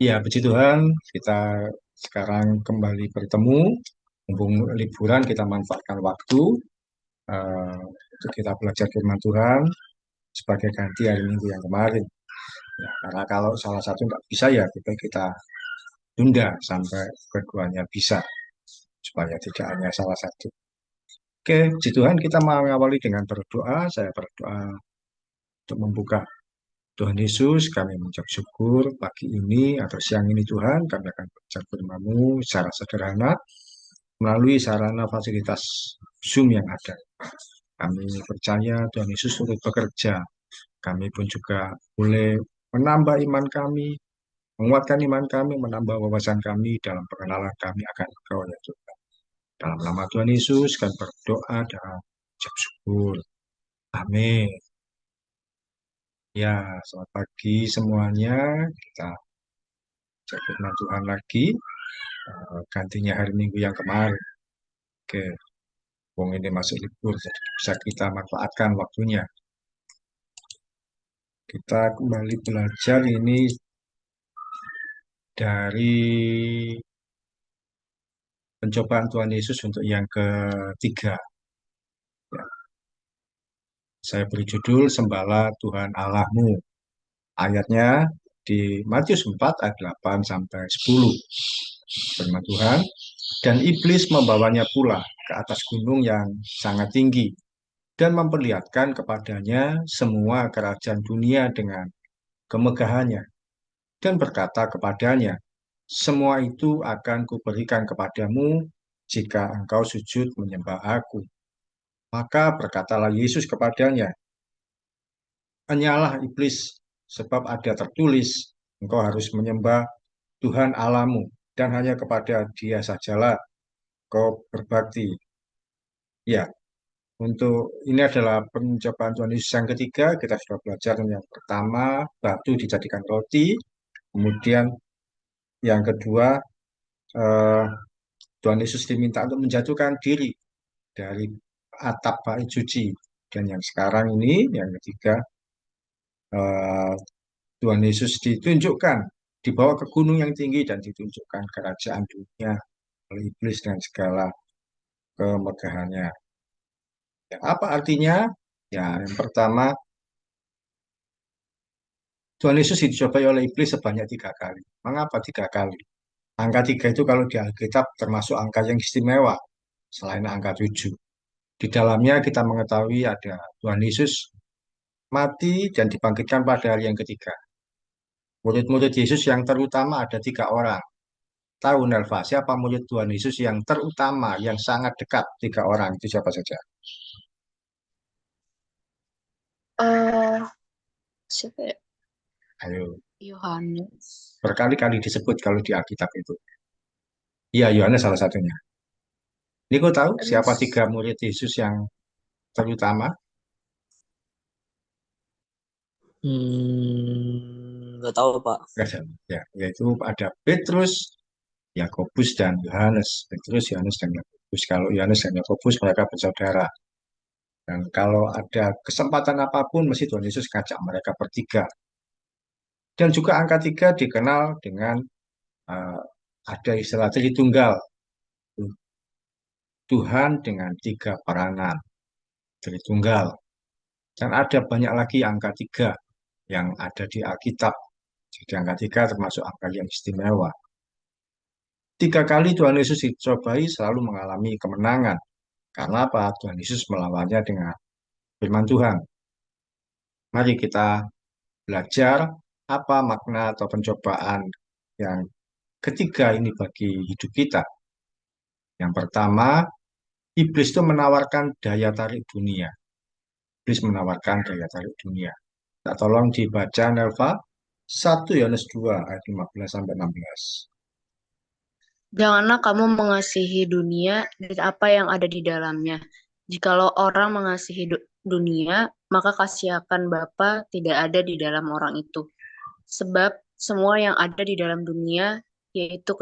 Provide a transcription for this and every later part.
Ya, puji Tuhan, kita sekarang kembali bertemu. Mumpung liburan, kita manfaatkan waktu untuk kita belajar firman Tuhan sebagai ganti hari Minggu yang kemarin. Ya, karena kalau salah satu nggak bisa, ya kita tunda sampai keduanya bisa, supaya tidak hanya salah satu. Oke, puji Tuhan, kita mengawali dengan berdoa. Saya berdoa untuk membuka Tuhan Yesus, kami mengucap syukur pagi ini atau siang ini Tuhan, kami akan belajar firman-Mu secara sederhana melalui sarana fasilitas Zoom yang ada. Kami percaya Tuhan Yesus turut bekerja. Kami pun juga boleh menambah iman kami, menguatkan iman kami, menambah wawasan kami dalam pengenalan kami akan Engkau ya Tuhan. Dalam nama Tuhan Yesus, kami berdoa dan ucap syukur. Amin. Ya, selamat pagi semuanya. Kita belajar firman Tuhan lagi. Gantinya hari Minggu yang kemarin. Oke, wong ini masuk libur, jadi bisa kita manfaatkan waktunya. Kita kembali belajar ini dari pencobaan Tuhan Yesus untuk yang ketiga. Ya, saya beri judul Sembala Tuhan Allahmu. Ayatnya di Matius 4 ayat 8 sampai 10. Firman Tuhan, dan iblis membawanya pula ke atas gunung yang sangat tinggi dan memperlihatkan kepadanya semua kerajaan dunia dengan kemegahannya dan berkata kepadanya, semua itu akan kuberikan kepadamu jika engkau sujud menyembah aku. Maka berkatalah Yesus kepadanya, enyalah iblis, sebab ada tertulis, engkau harus menyembah Tuhan Allahmu, dan hanya kepada Dia sajalah kau berbakti. Ya, untuk ini adalah pencobaan Tuhan Yesus yang ketiga. Kita sudah belajar yang pertama, batu dijadikan roti. Kemudian yang kedua, eh, Tuhan Yesus diminta untuk menjatuhkan diri dari atap bait suci. Dan yang sekarang ini, yang ketiga, eh, Tuhan Yesus ditunjukkan, dibawa ke gunung yang tinggi dan ditunjukkan kerajaan dunia oleh iblis dan segala kemegahannya. Ya, apa artinya? Ya, yang pertama, Tuhan Yesus dicobai oleh iblis sebanyak 3 kali. Mengapa 3 kali? Angka 3 itu kalau di Alkitab termasuk angka yang istimewa, selain angka 7. Di dalamnya kita mengetahui ada Tuhan Yesus mati dan dibangkitkan pada hari yang ketiga. Murid-murid Yesus yang terutama ada 3 orang. Tahu Nelva, siapa murid Tuhan Yesus yang terutama, yang sangat dekat? 3 orang, itu siapa saja? eh Siapa ya? Ayo, Yohanes. berkali-kali disebut kalau di Alkitab itu. Iya, Yohanes salah satunya. Niko tahu siapa 3 murid Yesus yang terutama? Nggak tahu Pak. Ya, yaitu ada Petrus, Yakobus, dan Yohanes. Petrus, Yohanes, dan Yakobus. Kalau Yohanes dan Yakobus mereka bersaudara. Dan kalau ada kesempatan apapun, mesti Tuhan Yesus ngajak mereka bertiga. Dan juga angka 3 dikenal dengan eh, ada istilah Tritunggal. Tuhan dengan 3 peranan. Tritunggal. Dan ada banyak lagi angka 3 yang ada di Alkitab. Jadi angka 3 termasuk angka yang istimewa. 3 kali Tuhan Yesus dicobai selalu mengalami kemenangan. Karena apa? Tuhan Yesus melawannya dengan firman Tuhan. Mari kita belajar apa makna atau pencobaan yang ketiga ini bagi hidup kita. Yang pertama, iblis itu menawarkan daya tarik dunia. Iblis menawarkan daya tarik dunia. Kita tolong dibaca Nelva 1 Yohanes 2 ayat 15 sampai 16. Janganlah kamu mengasihi dunia dan apa yang ada di dalamnya. Jikalau orang mengasihi dunia, maka kasih akan Bapa tidak ada di dalam orang itu. Sebab semua yang ada di dalam dunia, yaitu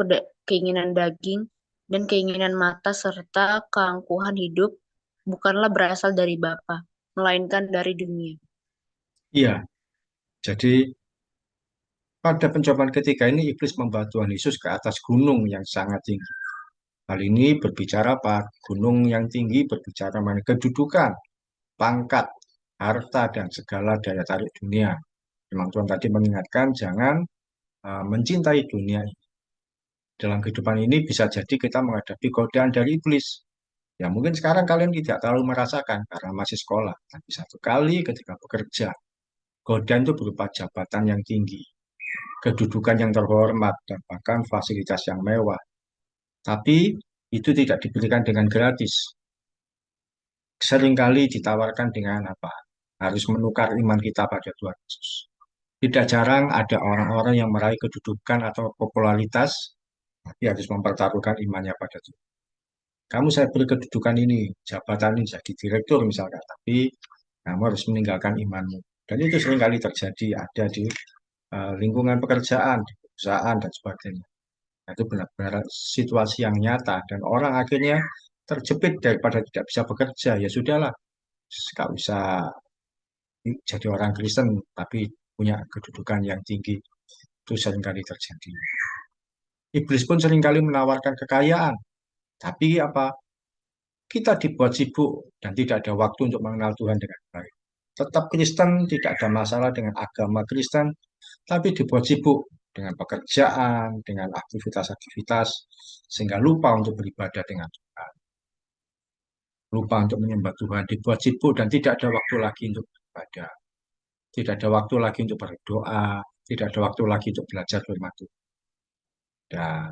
keinginan daging dan keinginan mata serta keangkuhan hidup, bukanlah berasal dari Bapa, melainkan dari dunia. Iya, jadi Pada pencobaan ketiga ini, iblis membawa Tuhan Yesus ke atas gunung yang sangat tinggi. Hal ini berbicara apa? Gunung yang tinggi berbicara mengenai kedudukan, pangkat, harta, dan segala daya tarik dunia. Memang Tuhan tadi mengingatkan jangan mencintai dunia. Dalam kehidupan ini bisa jadi kita menghadapi godaan dari iblis. Ya mungkin sekarang kalian tidak terlalu merasakan karena masih sekolah. Tapi satu kali ketika bekerja, godaan itu berupa jabatan yang tinggi, kedudukan yang terhormat, dan bahkan fasilitas yang mewah. Tapi itu tidak diberikan dengan gratis. Seringkali ditawarkan dengan apa? Harus menukar iman kita pada Tuhan Yesus. Tidak jarang ada orang-orang yang meraih kedudukan atau popularitas, tapi harus mempertaruhkan imannya pada Tuhan. Kamu saya beri kedudukan ini, jabatan ini jadi direktur misalkan, tapi kamu harus meninggalkan imanmu. Dan itu seringkali terjadi ada di lingkungan pekerjaan, di perusahaan, dan sebagainya. Nah, itu benar-benar situasi yang nyata, dan orang akhirnya terjepit daripada tidak bisa bekerja. Ya sudahlah, nggak usah jadi orang Kristen, tapi punya kedudukan yang tinggi. Itu seringkali terjadi. Iblis pun seringkali menawarkan kekayaan, tapi apa? Kita dibuat sibuk dan tidak ada waktu untuk mengenal Tuhan dengan baik. Tetap Kristen, tidak ada masalah dengan agama Kristen, tapi dibuat sibuk dengan pekerjaan, dengan aktivitas-aktivitas, sehingga lupa untuk beribadah dengan Tuhan, lupa untuk menyembah Tuhan, dibuat sibuk dan tidak ada waktu lagi untuk beribadah, tidak ada waktu lagi untuk berdoa, tidak ada waktu lagi untuk belajar firman Tuhan. Dan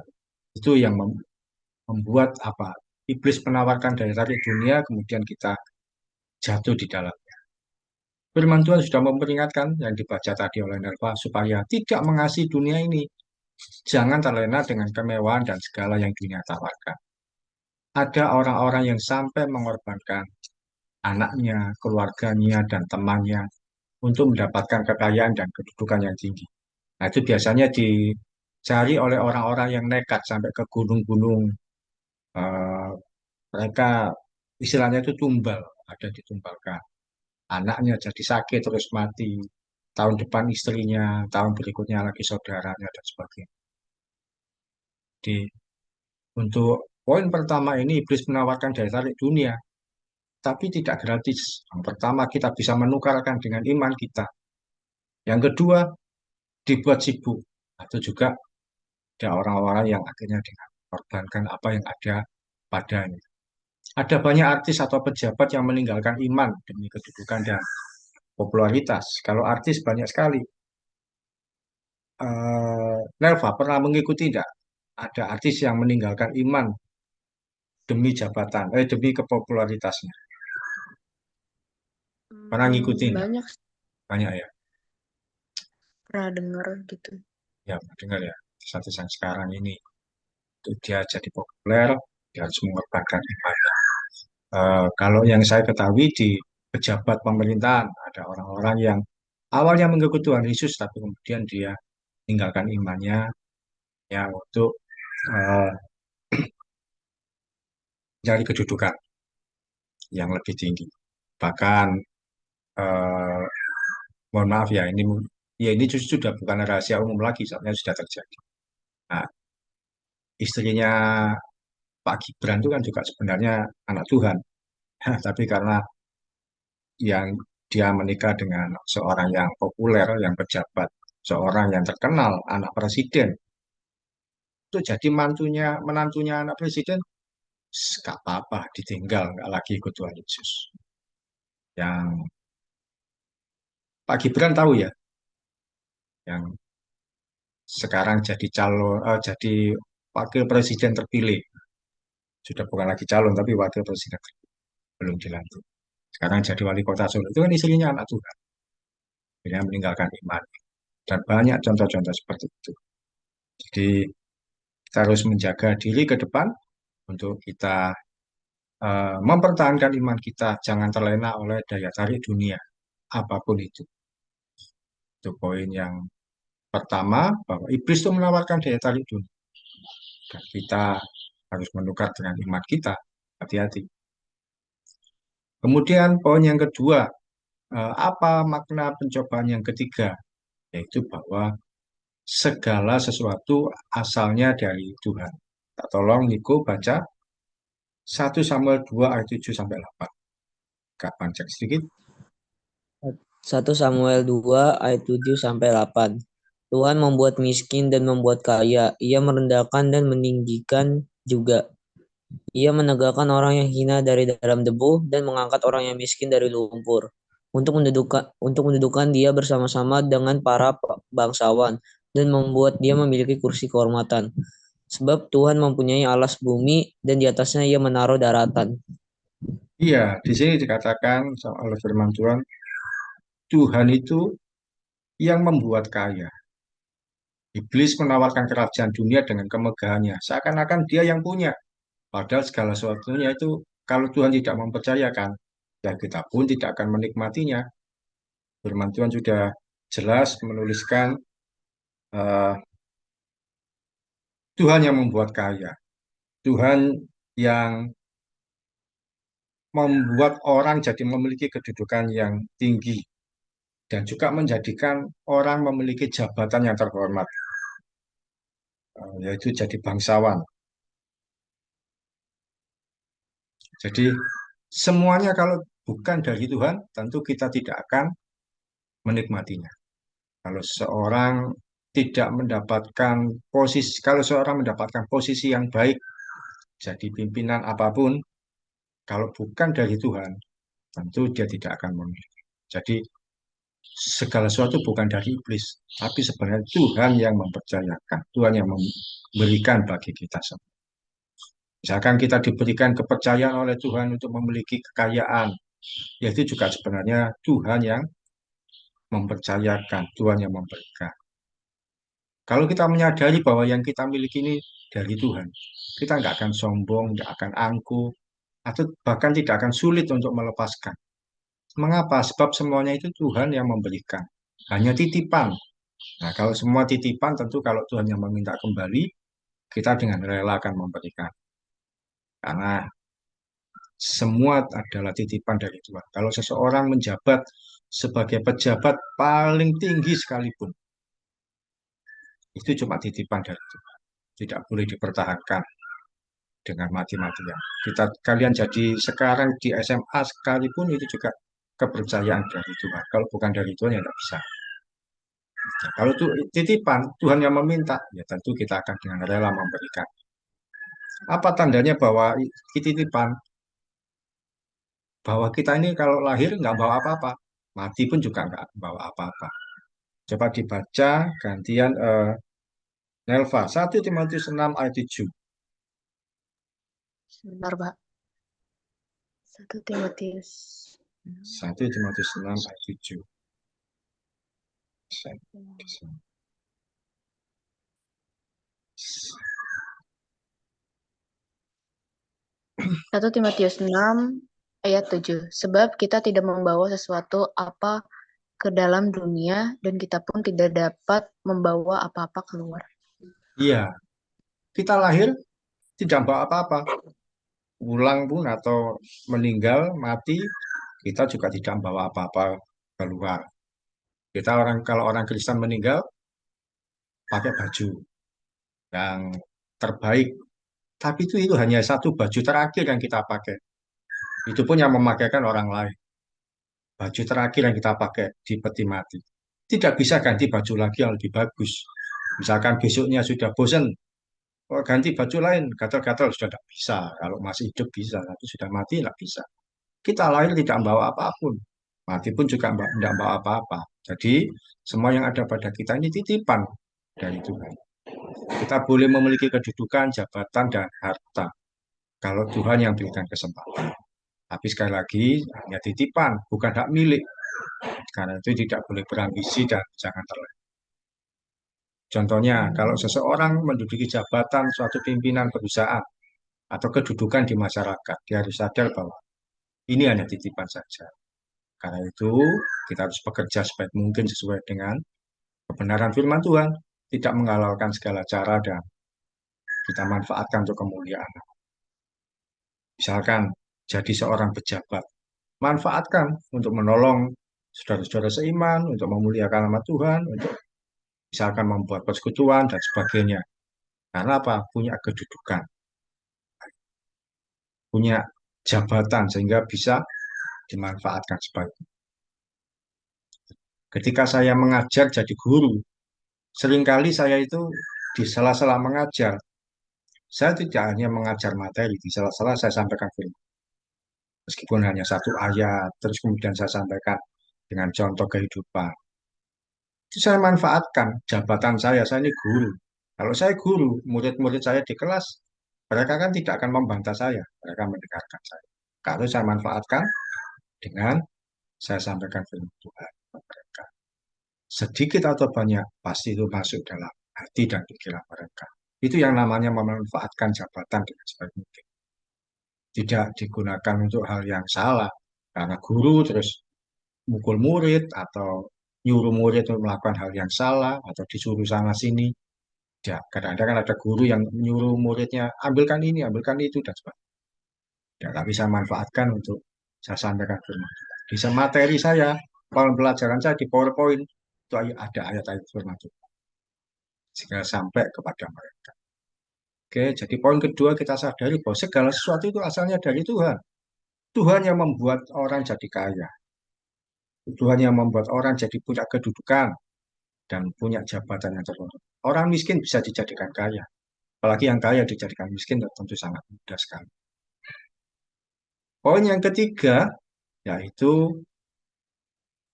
itu yang membuat apa? Iblis menawarkan daya tarik dunia, kemudian kita jatuh di dalam. Firman Tuhan sudah memperingatkan yang dibaca tadi oleh Nerva supaya tidak mengasihi dunia ini. Jangan terlena dengan kemewahan dan segala yang dunia tawarkan. Ada orang-orang yang sampai mengorbankan anaknya, keluarganya, dan temannya untuk mendapatkan kekayaan dan kedudukan yang tinggi. Nah, itu biasanya dicari oleh orang-orang yang nekat sampai ke gunung-gunung. Eh, Mereka istilahnya itu tumbal, ada ditumbalkan. Anaknya jadi sakit terus mati. Tahun depan istrinya, tahun berikutnya lagi saudaranya, dan sebagainya. Di Untuk poin pertama ini, iblis menawarkan daya tarik dunia, tapi tidak gratis. Yang pertama, kita bisa menukarkan dengan iman kita. Yang kedua, dibuat sibuk. Atau juga ada orang-orang yang akhirnya dengan mengorbankan apa yang ada padanya. Ada banyak artis atau pejabat yang meninggalkan iman demi kedudukan dan popularitas. Kalau artis banyak sekali. Nelva pernah mengikuti tidak? Ada artis yang meninggalkan iman demi jabatan, demi kepopularitasnya. Pernah ngikutin nggak? Banyak Banyak ya. pernah dengar gitu. Ya, dengar ya. Satu yang sekarang ini itu dia jadi populer, dia harus mengorbankan imannya. Kalau yang saya ketahui di pejabat pemerintahan ada orang-orang yang awalnya mengikuti Tuhan Yesus, tapi kemudian dia tinggalkan imannya ya untuk uh, mencari kedudukan yang lebih tinggi. Bahkan eh, mohon maaf ya, ini justru sudah bukan rahasia umum lagi, soalnya sudah terjadi. Nah, istrinya Pak Gibran itu kan juga sebenarnya anak Tuhan. Tapi karena yang dia menikah dengan seorang yang populer, yang pejabat, seorang yang terkenal, anak presiden, itu jadi menantunya anak presiden, gak apa-apa, ditinggal, nggak lagi ikut Tuhan Yesus. Yang Pak Gibran tahu ya, yang sekarang jadi jadi wakil presiden terpilih. Sudah bukan lagi calon, tapi wakil presiden terpilih. Belum dilantik. Sekarang jadi wali kota Solo. Itu kan istrinya anak Tuhan. Dia meninggalkan iman. Dan banyak contoh-contoh seperti itu. Jadi kita harus menjaga diri ke depan untuk kita mempertahankan iman kita. Jangan terlena oleh daya tarik dunia. Apapun itu. Itu poin yang pertama, bahwa iblis itu menawarkan daya tarik dunia. Dan kita harus menukar dengan iman kita. Hati-hati. Kemudian poin yang kedua, apa makna pencobaan yang ketiga? Yaitu bahwa segala sesuatu asalnya dari Tuhan. Tak tolong Niko baca 1 Samuel 2 ayat 7 sampai 8. Kapan cek sedikit? 1 Samuel 2 ayat 7 sampai 8. Tuhan membuat miskin dan membuat kaya. Ia merendahkan dan meninggikan juga. Ia menegakkan orang yang hina dari dalam debu dan mengangkat orang yang miskin dari lumpur. Untuk mendudukan dia bersama-sama dengan para bangsawan dan membuat dia memiliki kursi kehormatan. Sebab Tuhan mempunyai alas bumi dan di atasnya ia menaruh daratan. Iya, di sini dikatakan oleh firman Tuhan, Tuhan itu yang membuat kaya. Iblis menawarkan kerajaan dunia dengan kemegahannya, seakan-akan dia yang punya. Padahal segala sesuatunya itu, kalau Tuhan tidak mempercayakan, ya kita pun tidak akan menikmatinya. Firman Tuhan sudah jelas menuliskan eh, Tuhan yang membuat kaya, Tuhan yang membuat orang jadi memiliki kedudukan yang tinggi, dan juga menjadikan orang memiliki jabatan yang terhormat, yaitu jadi bangsawan. Jadi semuanya kalau bukan dari Tuhan, tentu kita tidak akan menikmatinya. Kalau seorang tidak mendapatkan posisi, kalau seorang mendapatkan posisi yang baik, jadi pimpinan apapun, kalau bukan dari Tuhan, tentu dia tidak akan memiliki. Jadi segala sesuatu bukan dari iblis, tapi sebenarnya Tuhan yang mempercayakan, Tuhan yang memberikan bagi kita semua. Misalkan kita diberikan kepercayaan oleh Tuhan untuk memiliki kekayaan, yaitu juga sebenarnya Tuhan yang mempercayakan, Tuhan yang memberikan. Kalau kita menyadari bahwa yang kita miliki ini dari Tuhan, kita nggak akan sombong, nggak akan angkuh, atau bahkan tidak akan sulit untuk melepaskan. Mengapa? Sebab semuanya itu Tuhan yang memberikan. Hanya titipan. Nah, kalau semua titipan, tentu kalau Tuhan yang meminta kembali, kita dengan rela akan memberikan. Karena semua adalah titipan dari Tuhan. Kalau seseorang menjabat sebagai pejabat paling tinggi sekalipun, itu cuma titipan dari Tuhan. Tidak boleh dipertahankan dengan mati-matian. Kalian jadi sekarang di SMA sekalipun itu juga kepercayaan dari Tuhan. Kalau bukan dari Tuhan ya tidak bisa. Nah, kalau itu titipan, Tuhan yang meminta, ya tentu kita akan dengan rela memberikan. Apa tandanya bahwa titipan? Bahwa kita ini kalau lahir nggak bawa apa-apa, mati pun juga nggak bawa apa-apa. Coba dibaca gantian Nelva, 1 Timotius 6 ayat 7. Sebentar, Pak. 1 Timotius. 1 Timotius 6 ayat 7. 1 Timotius 6 ayat 7. Sebab kita tidak membawa sesuatu apa ke dalam dunia dan kita pun tidak dapat membawa apa-apa keluar. Iya, kita lahir tidak bawa apa-apa. Pulang pun atau meninggal, mati, kita juga tidak bawa apa-apa keluar. Kalau orang Kristen meninggal, pakai baju yang terbaik. Tapi itu hanya satu baju terakhir yang kita pakai. Itu pun yang memakaikan orang lain. Baju terakhir yang kita pakai di peti mati. Tidak bisa ganti baju lagi yang lebih bagus. Misalkan besoknya sudah bosan, oh, ganti baju lain, gatal-gatal sudah tidak bisa. Kalau masih hidup bisa, tapi sudah mati tidak bisa. Kita lahir tidak membawa apapun. Mati pun juga tidak membawa apa-apa. Jadi semua yang ada pada kita ini titipan dari Tuhan. Kita boleh memiliki kedudukan, jabatan, dan harta. Kalau Tuhan yang berikan kesempatan. Tapi sekali lagi, hanya titipan, bukan hak milik. Karena itu tidak boleh berambisi dan jangan terlalu. Contohnya, kalau seseorang menduduki jabatan suatu pimpinan perusahaan atau kedudukan di masyarakat, dia harus sadar bahwa ini hanya titipan saja. Karena itu, kita harus bekerja sebaik mungkin sesuai dengan kebenaran firman Tuhan, tidak menghalalkan segala cara dan kita manfaatkan untuk kemuliaan. Misalkan jadi seorang pejabat, manfaatkan untuk menolong saudara-saudara seiman, untuk memuliakan nama Tuhan, untuk misalkan membuat persekutuan dan sebagainya. Karena apa? Punya kedudukan, punya jabatan sehingga bisa dimanfaatkan sebaik. Ketika saya mengajar jadi guru, seringkali saya itu di sela-sela mengajar, saya tidak hanya mengajar materi, di sela-sela saya sampaikan firman. Meskipun hanya satu ayat, terus kemudian saya sampaikan dengan contoh kehidupan. Itu saya manfaatkan jabatan saya ini guru. Kalau saya guru, murid-murid saya di kelas, mereka kan tidak akan membantah saya, mereka mendengarkan saya. Kalau saya manfaatkan dengan saya sampaikan firman Tuhan kepada mereka. Sedikit atau banyak, pasti itu masuk dalam hati dan pikiran mereka. Itu yang namanya memanfaatkan jabatan dengan sebaik mungkin. Tidak digunakan untuk hal yang salah. Karena guru terus mukul murid atau nyuruh murid untuk melakukan hal yang salah atau disuruh sana sini. Ya, kadang-kadang kan ada guru yang menyuruh muridnya ambilkan ini, ambilkan itu dan sebagainya. Ya, tapi saya manfaatkan untuk saya sampaikan firman Tuhan. Di materi saya, pelajaran saya di PowerPoint itu ada ayat-ayat firman Tuhan sehingga sampai kepada mereka. Oke, jadi poin kedua kita sadari bahwa segala sesuatu itu asalnya dari Tuhan. Tuhan yang membuat orang jadi kaya. Tuhan yang membuat orang jadi punya kedudukan dan punya jabatan yang terhormat. Orang miskin bisa dijadikan kaya. Apalagi yang kaya dijadikan miskin tentu sangat mudah sekali. Poin yang ketiga yaitu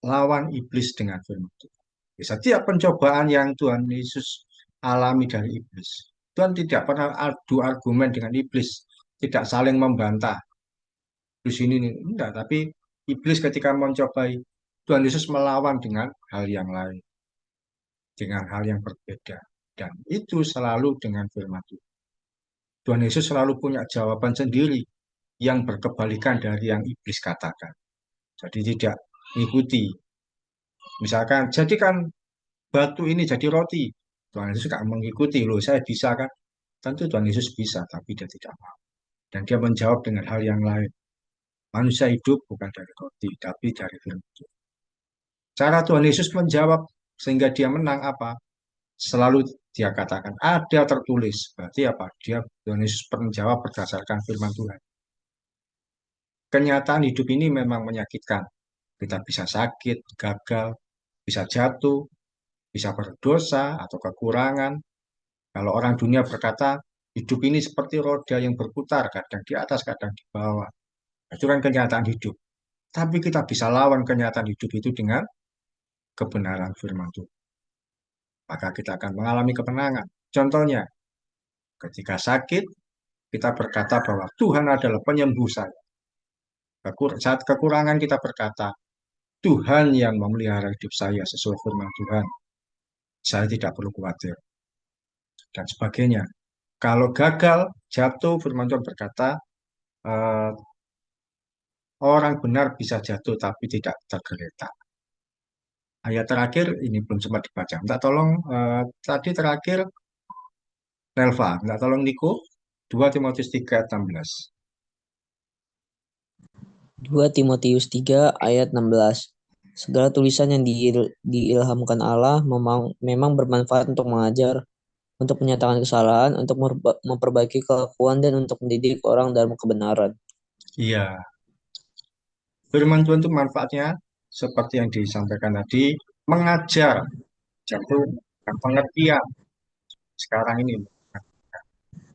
lawan iblis dengan firman Tuhan. Setiap pencobaan yang Tuhan Yesus alami dari iblis, Tuhan tidak pernah adu argumen dengan iblis, tidak saling membantah. Di sini enggak, tapi iblis ketika mencobai Tuhan Yesus melawan dengan hal yang lain, dengan hal yang berbeda. Dan itu selalu dengan firman Tuhan. Tuhan Yesus selalu punya jawaban sendiri yang berkebalikan dari yang iblis katakan. Jadi tidak mengikuti. Misalkan, jadikan batu ini jadi roti. Tuhan Yesus tidak mengikuti. Loh, saya bisa kan? Tentu Tuhan Yesus bisa, tapi dia tidak mau. Dan dia menjawab dengan hal yang lain. Manusia hidup bukan dari roti, tapi dari firman Tuhan. Cara Tuhan Yesus menjawab sehingga dia menang apa? Selalu dia katakan, ada tertulis. Berarti apa? Tuhan Yesus menjawab berdasarkan firman Tuhan. Kenyataan hidup ini memang menyakitkan. Kita bisa sakit, gagal, bisa jatuh, bisa berdosa atau kekurangan. Kalau orang dunia berkata, hidup ini seperti roda yang berputar, kadang di atas, kadang di bawah. Itu kan kenyataan hidup. Tapi kita bisa lawan kenyataan hidup itu dengan kebenaran firman Tuhan. Maka kita akan mengalami kemenangan. Contohnya, ketika sakit, kita berkata bahwa Tuhan adalah penyembuh saya. Saat kekurangan kita berkata, Tuhan yang memelihara hidup saya sesuai firman Tuhan. Saya tidak perlu khawatir. Dan sebagainya. Kalau gagal, jatuh, firman Tuhan berkata, eh, orang benar bisa jatuh tapi tidak tergeletak. Ayat terakhir ini belum sempat dibaca. Minta tolong tadi terakhir Nelva, minta tolong Niko 2 Timotius 3:16. 2 Timotius 3 ayat 16. Segala tulisan yang diilhamkan Allah memang bermanfaat untuk mengajar, untuk menyatakan kesalahan, untuk memperbaiki kelakuan, dan untuk mendidik orang dalam kebenaran. Iya, firman Tuhan itu manfaatnya seperti yang disampaikan tadi, mengajar, jatuh pengertian sekarang ini.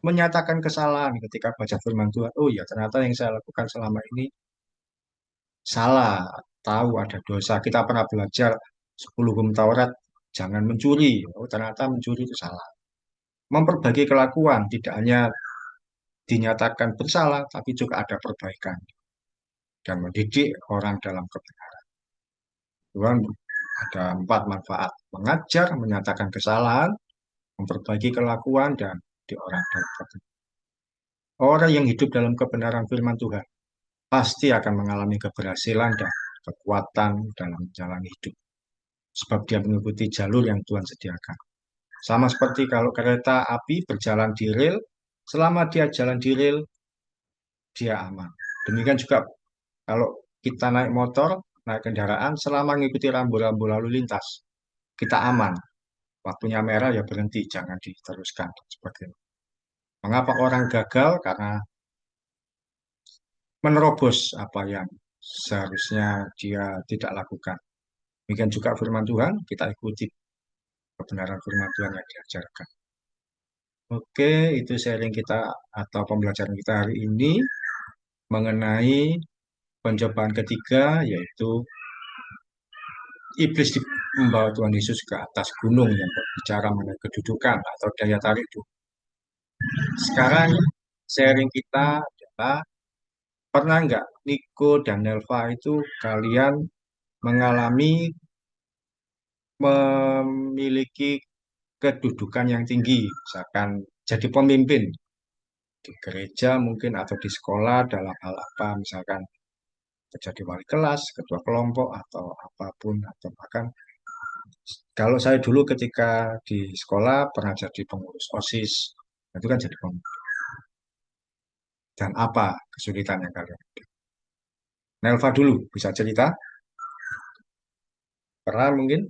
Menyatakan kesalahan ketika baca firman Tuhan. Oh ya, ternyata yang saya lakukan selama ini salah, tahu ada dosa. Kita pernah belajar 10 hukum Taurat, jangan mencuri. Oh, ternyata mencuri itu salah. Memperbaiki kelakuan, tidak hanya dinyatakan bersalah, tapi juga ada perbaikan. Dan mendidik orang dalam kebenaran. Tuhan ada 4 manfaat. Mengajar, menyatakan kesalahan, memperbaiki kelakuan, dan di orang dalam kebenaran. Orang yang hidup dalam kebenaran firman Tuhan pasti akan mengalami keberhasilan dan kekuatan dalam jalan hidup. Sebab dia mengikuti jalur yang Tuhan sediakan. Sama seperti kalau kereta api berjalan di rel, selama dia jalan di rel, dia aman. Demikian juga kalau kita naik motor, naik kendaraan, selama mengikuti rambu-rambu lalu lintas, kita aman. waktunya merah ya berhenti, jangan diteruskan. Seperti itu. Mengapa orang gagal? Karena menerobos apa yang seharusnya dia tidak lakukan. Demikian juga firman Tuhan, kita ikuti kebenaran firman Tuhan yang diajarkan. Oke, itu sharing kita atau pembelajaran kita hari ini mengenai pencobaan ketiga, yaitu iblis membawa Tuhan Yesus ke atas gunung yang berbicara mengenai kedudukan atau daya tarik itu. Sekarang sharing kita adalah, pernah nggak Niko dan Nelva itu kalian mengalami memiliki kedudukan yang tinggi, misalkan jadi pemimpin di gereja mungkin atau di sekolah dalam hal apa, misalkan menjadi wali kelas, ketua kelompok atau apapun, atau bahkan kalau saya dulu ketika di sekolah pernah jadi pengurus OSIS, itu kan jadi pemimpin. Dan apa kesulitannya kalian? Nelva dulu bisa cerita, pernah mungkin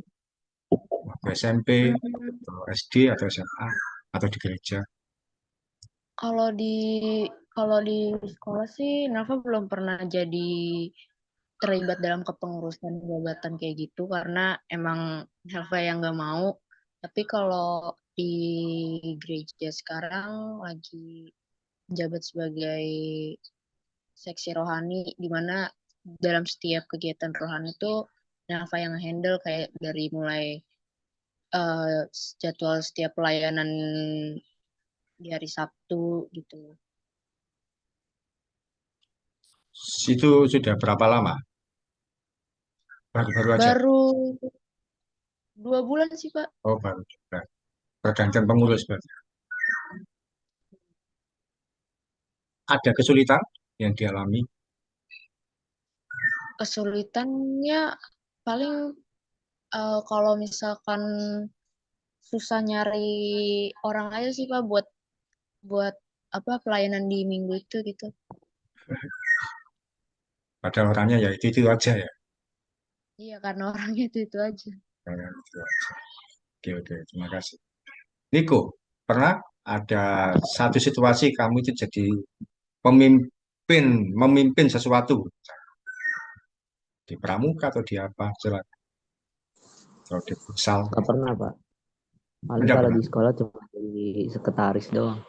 waktu SMP atau SD atau SMA atau di gereja. Kalau di kalau di sekolah sih Nafa belum pernah jadi terlibat dalam kepengurusan jabatan kayak gitu karena emang Nafa yang nggak mau. Tapi kalau di gereja sekarang lagi jabat sebagai seksi rohani di mana dalam setiap kegiatan rohani itu Nafa yang handle kayak dari mulai eh, jadwal setiap pelayanan di hari Sabtu gitu. Itu sudah berapa lama? Baru-baru aja. Baru 2 bulan sih, Pak. Oh, baru juga. Pergantian pengurus berarti. Ada kesulitan yang dialami. Kesulitannya paling kalau misalkan susah nyari orang aja sih, Pak, buat buat apa pelayanan di minggu itu gitu. Pada orangnya ya itu aja ya. Iya, karena orangnya itu aja. Itu aja. Oke, oke. Terima kasih. Niko, pernah ada satu situasi kamu itu jadi pemimpin, memimpin sesuatu di pramuka atau di apa, silakan. Atau di futsal, Gak pernah, Pak. Paling tidak kalau pernah. di sekolah cuma jadi sekretaris doang.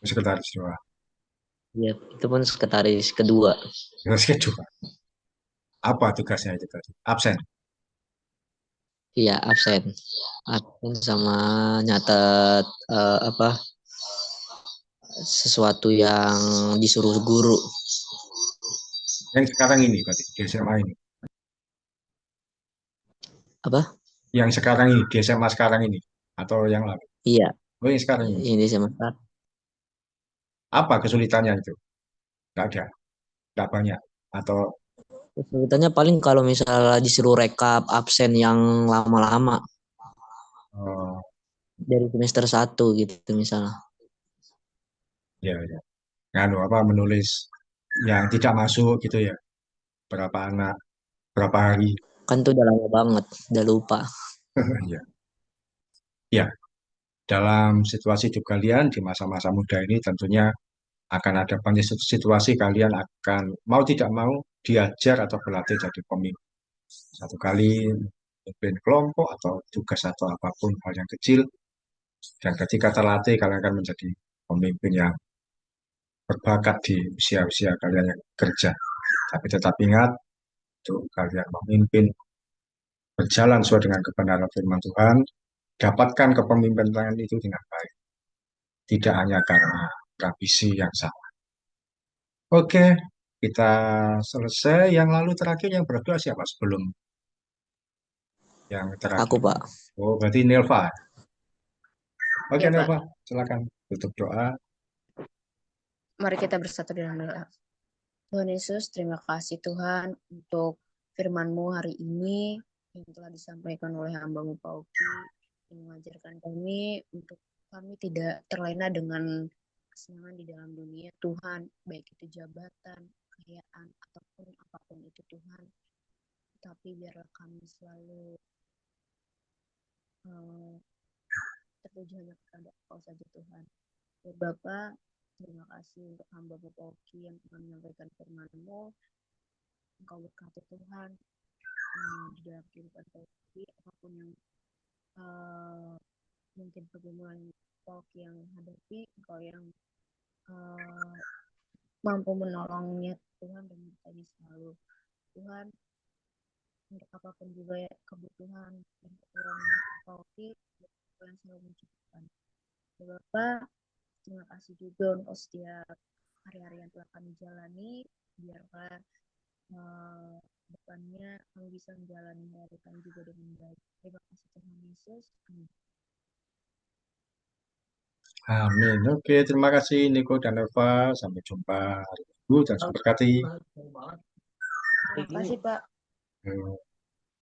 Sekretaris doang. Ya, itu pun sekretaris kedua. Terus kedua, apa tugasnya itu tadi? Absen. Iya, absen. Absen sama nyatet apa sesuatu yang disuruh guru. Yang sekarang ini berarti di SMA ini. Apa? Yang sekarang ini di SMA sekarang ini atau yang lalu. Iya, Oh, yang sekarang ini. ini semester. Apa kesulitannya itu? Nggak ada, nggak banyak. Atau Kesulitannya paling kalau misalnya disuruh rekap absen yang lama-lama oh, dari semester 1 gitu misalnya. ya, ya. Nganu apa menulis yang tidak masuk gitu ya. Berapa anak, berapa hari. Kan tuh udah lama banget, udah lupa. Ya. Ya, dalam situasi hidup kalian di masa-masa muda ini tentunya akan ada banyak situasi kalian akan mau tidak mau diajar atau berlatih jadi pemimpin. Satu kali memimpin kelompok atau tugas atau apapun hal yang kecil, dan ketika terlatih kalian akan menjadi pemimpin yang berbakat di usia-usia kalian yang kerja. Tapi tetap ingat, untuk kalian memimpin berjalan sesuai dengan kebenaran firman Tuhan, dapatkan kepemimpinan itu dengan baik. Tidak hanya karena tradisi yang sama. Oke, kita selesai. Yang lalu terakhir yang berdoa siapa sebelum yang Aku, terakhir? Pak. Oh, berarti Nelva. Oke, Ya, Pak. Nelva, silakan tutup doa. Mari kita bersatu dalam doa. Tuhan Yesus, terima kasih Tuhan untuk firman-Mu hari ini yang telah disampaikan oleh hamba-Mu Pauki yang mengajarkan kami untuk kami tidak terlena dengan kesenangan di dalam dunia Tuhan, baik itu jabatan, kekayaan, ataupun apapun itu Tuhan. Tapi biarlah kami selalu terpuji hanya kepada Engkau saja Tuhan. Ya Bapa, terima kasih untuk hamba Bapak Oki yang telah menyampaikan firman-Mu. Engkau berkati Tuhan di dalam kehidupan Bapak Oki, apapun yang mungkin pergumulan Bapak Oki yang hadapi, Engkau yang mampu menolongnya Tuhan dan bertanya selalu Tuhan untuk apapun juga ya kebutuhan dan kekurangan Bapak Oki, Tuhan selalu mencukupkan. Ya Bapak, terima kasih juga untuk setiap hari-hari yang telah kami jalani. Biarlah depannya kami bisa menjalani hari kami juga dengan baik. Terima kasih Tuhan Yesus. Amin. Amin. Oke, terima kasih Niko dan Eva. Sampai jumpa hari Minggu dan berkati. Terima kasih Pak.